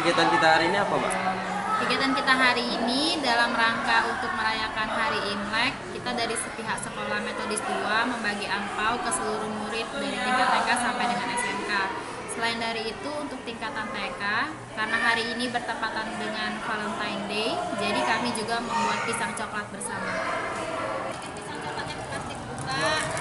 kegiatan kita hari ini apa, Mbak? Kegiatan kita hari ini dalam rangka untuk merayakan Hari Imlek, kita dari pihak Sekolah Metodis 2 membagi angpau ke seluruh murid dari tingkat TK sampai dengan SMK. Selain dari itu, untuk tingkatan TK, karena hari ini bertepatan dengan Valentine Day, jadi kami juga membuat pisang coklat bersama. Pisang coklat yang plastik buka.